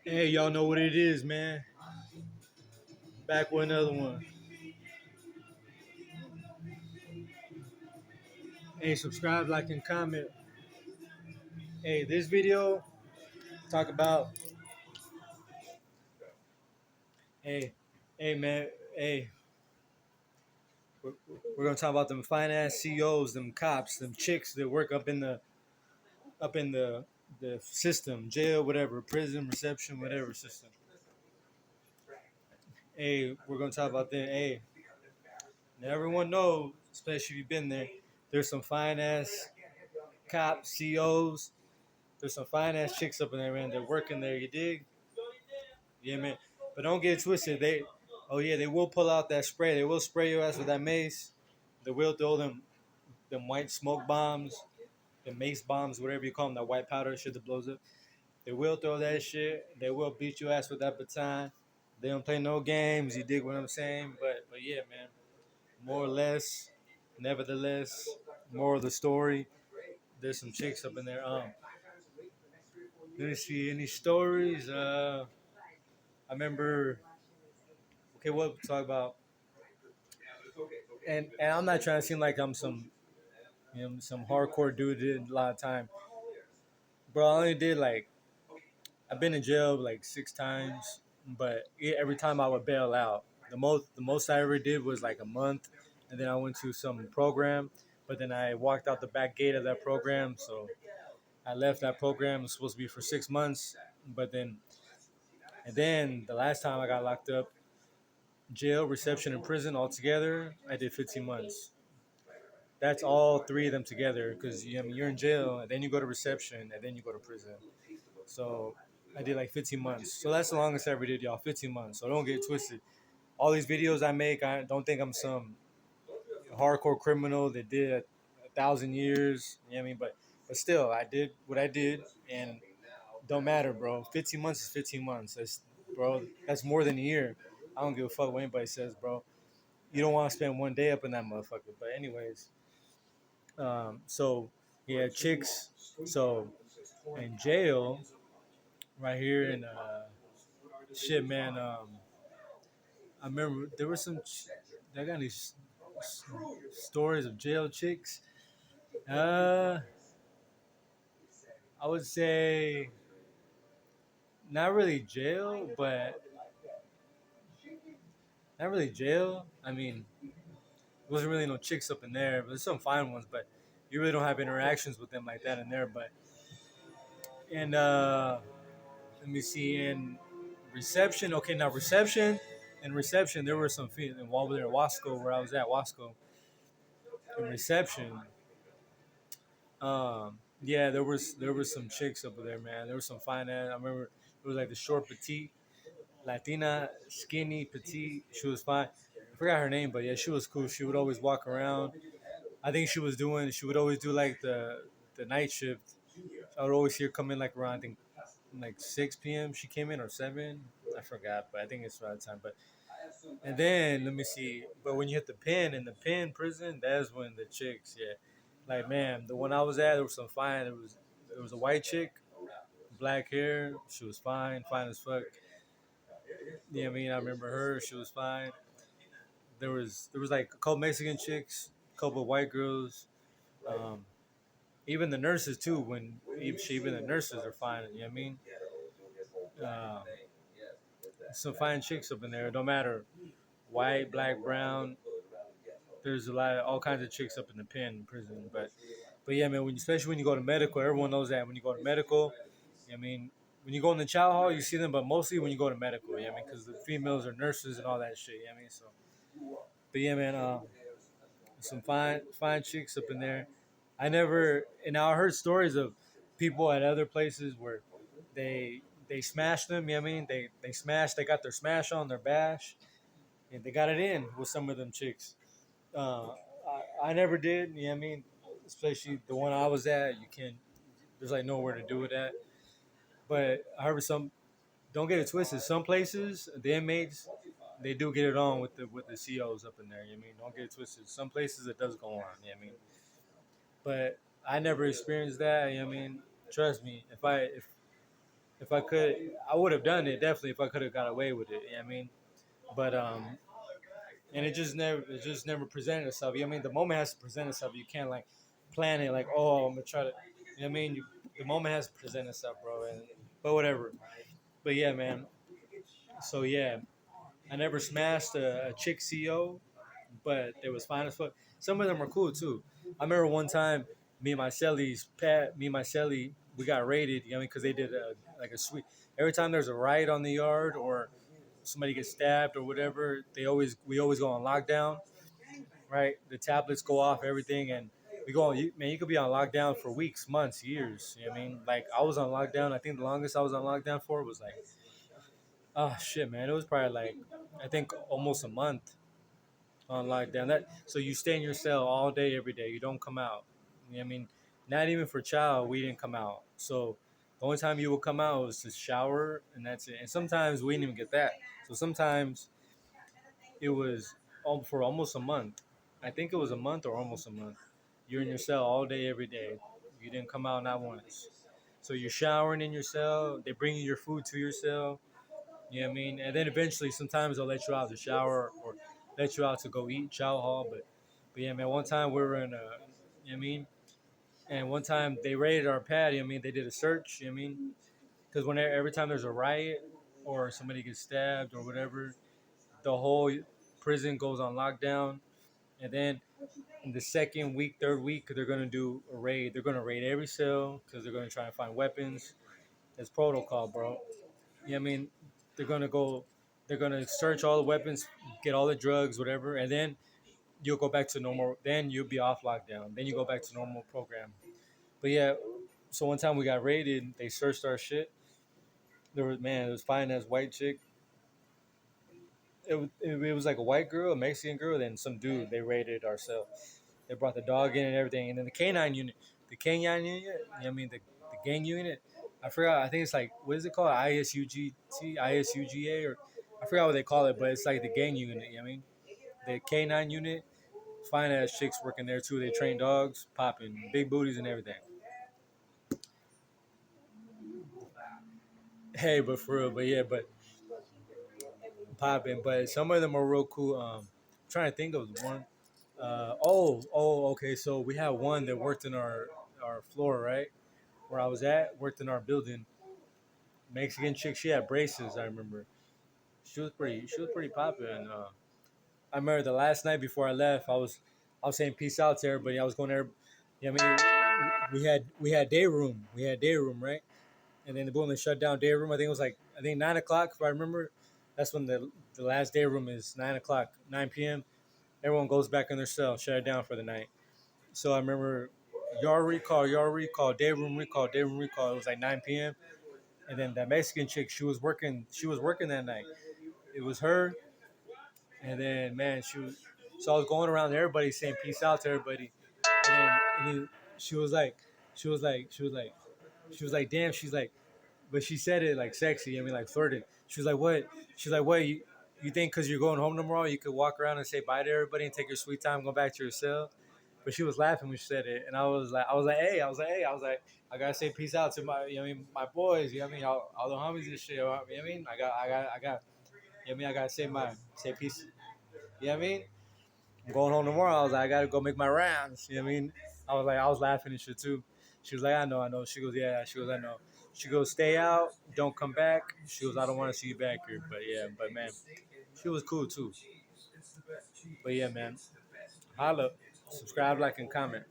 Hey, y'all know what it is, man. Back with another one. Hey, subscribe, like, and comment. Hey, this video talk about. Hey, hey, man. Hey, we're, we're gonna talk about them finance CEOs, them cops, them chicks that work up in the system, jail, whatever, prison, reception, whatever system. Hey, we're gonna talk about that. Hey, now everyone knows, especially if you've been there. There's some fine ass cops, CEOs. There's some fine ass chicks up in there, man. They're working there. You dig? Yeah, man. But don't get it twisted. Oh yeah, they will pull out that spray. They will spray your ass with that mace. They will throw them white smoke bombs, the mace bombs, whatever you call them, that white powder shit that blows up. They will throw that shit. They will beat your ass with that baton. They don't play no games. You dig what I'm saying? But yeah, man. More or less, nevertheless, more of the story. There's some chicks up in there. Let me see any stories. I remember. Okay, what we talk about? And I'm not trying to seem like I'm some hardcore dude did a lot of time, bro. I only did like I've been in jail like 6 times, but every time I would bail out. The most I ever did was like a month, and then I went to some program, but then I walked out the back gate of that program, so I left that program. It was supposed to be for 6 months, but then the last time I got locked up, jail, reception, and prison all together, I did 15 months. That's all three of them together because you're in jail and then you go to reception and then you go to prison. So I did like 15 months. So that's the longest I ever did, y'all. 15 months. So don't get it twisted. All these videos I make, I don't think I'm some hardcore criminal that did a thousand years. You know what I mean? But still, I did what I did, and don't matter, bro. 15 months is 15 months. That's more than a year. I don't give a fuck what anybody says, bro. You don't want to spend one day up in that motherfucker. But anyways, so yeah, chicks. So in jail, right here in shit, man. I remember there were I got these stories of jail chicks. Uh, I would say not really jail, but not really jail. I mean, there wasn't really no chicks up in there, but there's some fine ones. But you really don't have interactions with them like that in there. But and let me see in reception. Okay, now reception and reception. There were some involved there at Wasco where I was at Wasco. In reception, yeah, there was some chicks up there, man. There was some fine ass. I remember it was like the short petite Latina, skinny petite. She was fine. I forgot her name, but yeah, she was cool. She would always walk around. I think she was doing. She would always do like the night shift. I would always hear come in like around I think like 6 p.m. She came in or 7. I forgot, but I think it's around time. But and then let me see. But when you hit the pen in the pen prison, that's when the chicks, yeah. Like man, the one I was at, there was some fine. There was a white chick, black hair. She was fine as fuck. Yeah, I mean, I remember her. She was fine. There was like a couple Mexican chicks, a couple of white girls. Um, even the nurses too. Even the nurses are fine. You know what I mean? Um, some fine chicks up in there. Don't matter white, black, brown. There's a lot of all kinds of chicks up in the pen prison. But yeah, man. Especially when you go to medical, everyone knows that when you go to medical, I mean, when you go in the chow hall, you see them, but mostly when you go to medical. Yeah, I mean, because the females are nurses and all that shit. Yeah, I mean, so. But yeah, man. Some fine chicks up in there. I never, and I heard stories of people at other places where they they smashed them. You know what I mean? They smashed. They got their smash on their bash, and they got it in with some of them chicks. Uh, I never did. You know what I mean? Especially the one I was at. You can There's like nowhere to do with that. But I heard some. Don't get it twisted. Some places the inmates they do get it on with the COs up in there. You know what I mean? Don't get it twisted. Some places it does go on. You know what I mean? But I never experienced that. You know what I mean? Trust me. If If I could, I would have done it definitely if I could have got away with it. You know what I mean? But and it just never presented itself. You know what I mean? The moment has to present itself. You can't like plan it like, oh, I'm gonna try to. You know what I mean? The moment has to present itself, bro. But whatever. But yeah, man. So yeah, I never smashed a chick CO, but they was fine as fuck. Some of them are cool too. I remember one time, me and my celly, we got raided. You know what I mean? Because they did like a sweet. Every time there's a riot on the yard or somebody gets stabbed or whatever, we always go on lockdown. Right? The tablets go off, everything, and we go on. Man, you could be on lockdown for weeks, months, years. You know what I mean? Like I was on lockdown. I think the longest I was on lockdown for was like, oh shit, man, it was probably like, I think almost a month on lockdown. That so you stay in your cell all day, every day. You don't come out. You know what I mean? Not even for child, we didn't come out. So the only time you would come out was to shower, and that's it. And sometimes we didn't even get that. So sometimes it was for almost a month. I think it was a month or almost a month. You're in your cell all day, every day. You didn't come out not once. So you're showering in your cell. They bring you your food to your cell. You know what I mean? And then eventually, sometimes they'll let you out to shower or let you out to go eat chow hall. But yeah, man, one time we were in a, you know what I mean? And one time they raided our pad, you know what I mean? They did a search, you know what I mean? Because every time there's a riot or somebody gets stabbed or whatever, the whole prison goes on lockdown. And then in the second week, third week, they're gonna do a raid. They're gonna raid every cell because they're gonna try and find weapons. It's protocol, bro. You know what I mean? They're gonna go. They're gonna search all the weapons, get all the drugs, whatever, and then you'll go back to normal. Then you'll be off lockdown. Then you go back to normal program. But yeah, so one time we got raided. They searched our shit. It was fine as white chick. It was like a white girl, a Mexican girl, then some dude. They raided ourselves. They brought the dog in and everything, and then the canine unit, you know what I mean, the gang unit. I forgot. I think it's like, what is it called? ISUGA, or I forgot what they call it, but it's like the gang unit. You know what I mean, the canine unit. Fine ass chicks working there too. They train dogs, popping big booties and everything. Hey, but for real, but yeah, but popping. But some of them are real cool. I'm trying to think of one. Okay. So we had one that worked in our floor, right, where I was at, worked in our building. Mexican chick. She had braces. I remember. She was pretty popular. And I remember the last night before I left, I was saying peace out to everybody. I was going there. You know what I mean, we had day room. We had day room, right? And then the boom, they shut down day room. I think it was like, I think 9 o'clock if I remember. That's when the last day room is 9 o'clock, 9 p.m. Everyone goes back in their cell, shut it down for the night. So I remember yard recall, day room recall. It was like 9 p.m. And then that Mexican chick, she was working that night. It was her, and then man, she was. So I was going around to everybody saying peace out to everybody, and then she was like, she was like, she was like, she was like, damn, she's like, but she said it like sexy. I mean, like flirted. She was like, what? She's like, what? You think because you're going home tomorrow, you could walk around and say bye to everybody and take your sweet time, go back to your cell? But she was laughing when she said it, and hey, I gotta say peace out to my, you know what I mean, my boys, you know what I mean, all the homies and shit. You know what I mean, you know what I mean, I gotta say peace. You know what I mean? I'm going home tomorrow. I was like, I gotta go make my rounds. You know what I mean? I was laughing and shit too. She was like, I know, I know. She goes, yeah. She goes, I know. She goes, stay out, don't come back. She goes, I don't want to see you back here. But yeah, but man, she was cool too. But yeah, man, holla, subscribe, like, and comment.